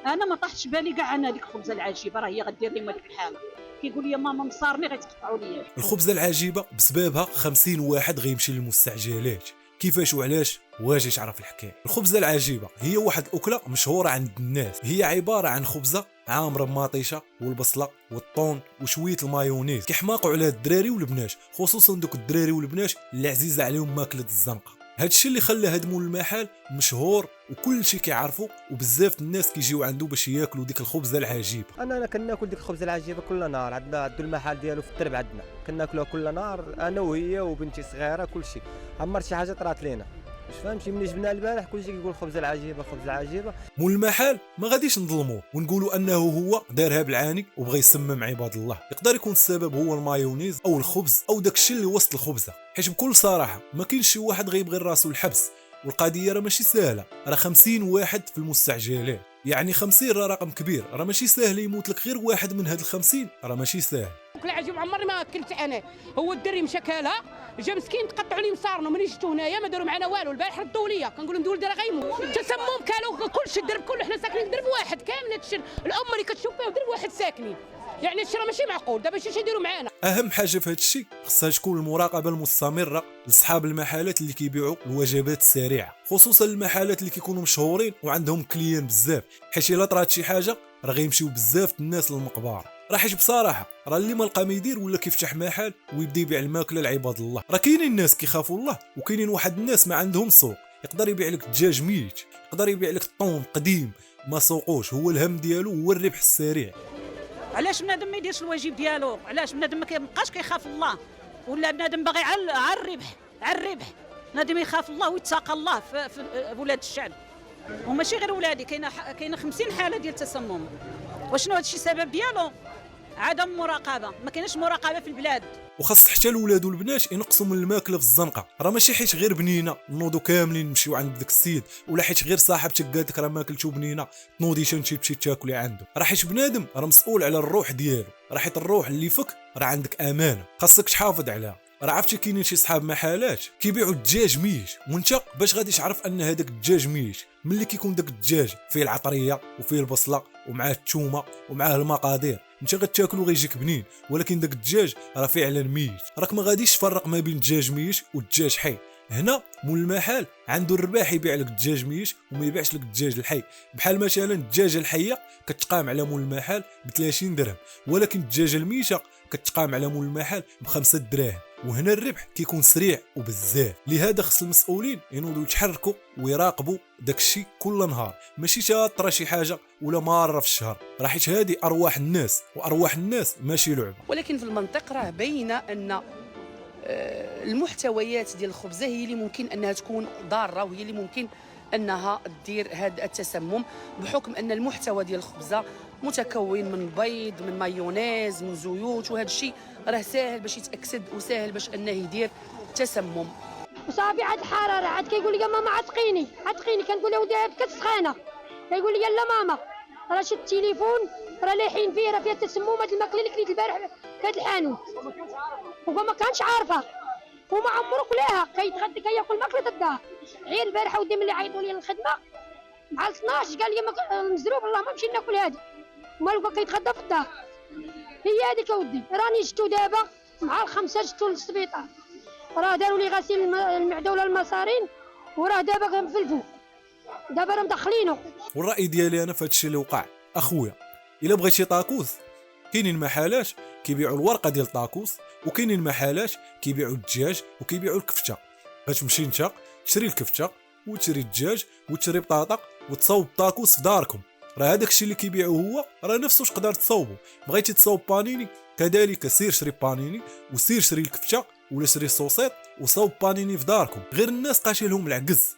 انا ما طاحتش بالي كاع انا هذيك الخبزه العجيبه راه هي غدير لي هذيك الحاله. كيقول لي ماما مصارني غيتقطعوا لي. الخبزه العجيبه بسببها 50 واحد غيمشي للمستعجلات. كيفاش وعلاش؟ واجي تعرف الحكايه. الخبزه العجيبه هي واحد الاكله مشهوره عند الناس. هي عباره عن خبزه عامره بمطيشه والبصله والطون وشويه المايونيز. كيحماقوا على الدراري والبنات، خصوصا دوك الدراري والبنات اللي عزيزه عليهم ماكله الزنقه. هادشي اللي خلى هاد مول المحل مشهور وكل شيء كيعرفوا، وبزاف الناس كيجيو عنده باش ياكلوا ديك الخبزه العجيبه. انا كناكل ديك الخبزه العجيبه كل نهار. عندنا المحل ديالو في الدرب، عندنا كناكلوها كل نهار انا وهي وبنتي صغيره. كل شيء عمر شي حاجه طرات لينا مش فهمتي. ملي جبنا البارح كلشي كيقول خبزه العجيبه خبزه العجيبه. مول المحل ما غاديش نظلموه ونقولوا انه هو دارها بالعاني وبغى يسمم عباد الله. يقدر يكون السبب هو المايونيز او الخبز او داكشي اللي وسط الخبزه. حيت بكل صراحه ما كاينش شي واحد غيبغي راسو الحبس، والقضيه راه ماشي سهله. راه 50 واحد في المستعجلات، يعني 50 راه رقم كبير. راه ماشي سهل يموت لك غير واحد من هاد ال50، راه ماشي سهل. العجيب عمري ما اكلت انا. هو الدري مشى كالها جا مسكين تقطعوا لي مصارنه. ملي جيتو هنايا ما داروا معنا والو. البارح ردوا ليا كنقول لهم دول راه غيموت. تسمم كالو كلشي الدرب كله. حنا ساكنين درب واحد كامل. هادشي الام اللي كتشوف فيه درب واحد ساكنين. يعني هادشي راه ماشي معقول. دابا شي يديروا معانا. اهم حاجه في هذا الشيء خصها تكون المراقبه المستمره لاصحاب المحلات اللي كيبيعوا الوجبات السريعه، خصوصا المحلات اللي كيكونوا مشهورين وعندهم كليان بزاف. حيت الا طرات شي حاجه راه غيمشيو بزاف الناس للمقبره. راه حيت بصراحه راه اللي ما لقى ما يدير ولا كيفتح محل ويبدا يبيع الماكله لعباد الله. راه كاينين الناس كيخافوا الله، وكاينين واحد الناس ما عندهم سوق. يقدر يبيع لك الدجاج ميت، يقدر يبيع لك الطون قديم ما سوقوش. هو الهم ديالو هو الربح السريع. علاش بنادم ما يديرش الواجب ديالو؟ علاش بنادم ما كيبقاش كيخاف الله؟ ولا بنادم باغي على الربح، على الربح. بنادم يخاف الله ويتقى الله في ولاد الشعب، وماشي غير ولادي. كاينه 50 حاله ديال التسمم. وشنو هادشي السبب ديالو؟ عدم مراقبه. ما كايناش مراقبه في البلاد. وخاص حتى الولاد والبنات ينقصوا من الماكله في الزنقه. راه ماشي حيت غير بنينه نوضوا كاملين نمشيو عند داك السيد، ولا حيت غير صاحبتك قالت لك راه ماكلتو بنينه تنوضي تمشي تاكلي عنده. راه حيت بنادم راه مسؤول على الروح ديالو. راه حيت الروح اللي فك راه عندك امانه خاصك تحافظ عليها. راه عرفتي كاينين شي صحاب محلات كيبيعوا الدجاج ميت، وانت باش غادي تعرف ان هذاك الدجاج ميت ملي كيكون داك الدجاج فيه العطريه وفيه البصله ومعاه الثومه ومعاه المقادير، انت غتاكلو غيجيك بنين. ولكن داك الدجاج راه فعلا ميت. راك ما غاديش تفرق ما بين الدجاج ميت والدجاج حي. هنا مول المحل عنده الرباح يبيع لك الدجاج ميت وما يبيعش لك الدجاج الحي. بحال مثلا الدجاجه الحيه كتقام على مول المحل ب 30 درهم، ولكن الدجاجه الميته كتقام على مول المحل ب 5 دراهم. وهنا الربح كيكون سريع وبزاف. لهذا خص المسؤولين ينوضوا يتحركوا ويراقبوا داك الشيء كل نهار، ماشي تطرى شي حاجه ولا مره في الشهر. راه حيت هذه ارواح الناس، وارواح الناس ماشي لعبه. ولكن في المنطق راه باينه ان المحتويات ديال الخبزه هي اللي ممكن انها تكون ضاره، وهي اللي ممكن انها دير هذا التسمم، بحكم ان المحتوى ديال الخبزه متكون من بيض، من مايونيز، من زيوت، وهذا الشيء راه ساهل باش يتاكسد وساهل باش انه يدير تسمم. وصافي عاد الحراره عاد كيقول لي ماما عتقيني كنقول له ودي كتسخانه. كيقول لي لا ماما راه شد التليفون راه لايحين فيه راه فيها تسمم. هاد الماكله اللي كليت البارح في هاد الحانوت وما كانش عارفه وما عمرو كلاها. كيتغدى كياكل ماكله الدار. غير البارحه ودي ملي عيطوا لي للخدمه مع 12 قال لي مزروب الله ما نمشي ناكل هادي. مالو كيتغدى في الدار. هي هذيك اودي راني جبتو دابا مع الخمسه جبتو للسبيطار. راه داروا لي غسيل المعده ولا المصارين وراه دابا كنفلفو. دابا راه مدخلينو. والراي ديالي انا في هادشي اللي وقع اخويا، الا بغيتي طاكوس كاينين محلات كيبيعوا الورقه ديال الطاكوس، وكاينين محلات كيبيعوا الدجاج وكيبيعوا الكفته. غتمشي انت تشري الكفته وتشري الدجاج وتشري بطاطا وتصاوب الطاكوس في داركم. راه هذاك الشيء اللي كيبيعوه هو راه نفسه تقدر تصاوبه. بغيتي تصاوب بانيني كذلك سير شري بانيني وسير شري الكفته ولا شري الصوصيط وصاوب بانيني في داركم. غير الناس قاشيلهم العجز،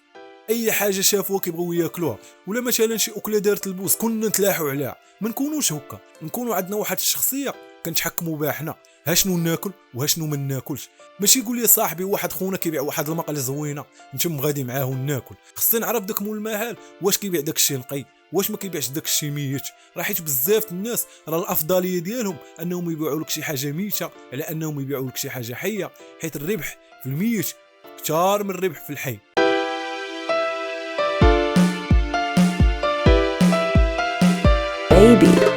اي حاجه شافوها كيبغيو ياكلوها. ولا مثلا شي اكله دارت البوس كنا نتلاحوا عليها. ما نكونوش هكا، نكونوا عندنا واحد الشخصيه كنتحكموا بها حنا. ها شنو ناكل وها شنو ما ناكلش. ماشي يقول لي صاحبي واحد خونا كيبيع واحد المقله زوينه نتم غادي معاه ناكل. خصني نعرف داك مول المحل واش كيبيع داك الشيء نقي واش ما كيبيعش داك الشيء ميت. راه حيت بزاف الناس راه الافضليه ديالهم انهم يبيعوا لك شي حاجه ميته على انهم يبيعوا لك شي حاجه حيه، حيت الربح في الميت كثار من الربح في الحي. العيبي.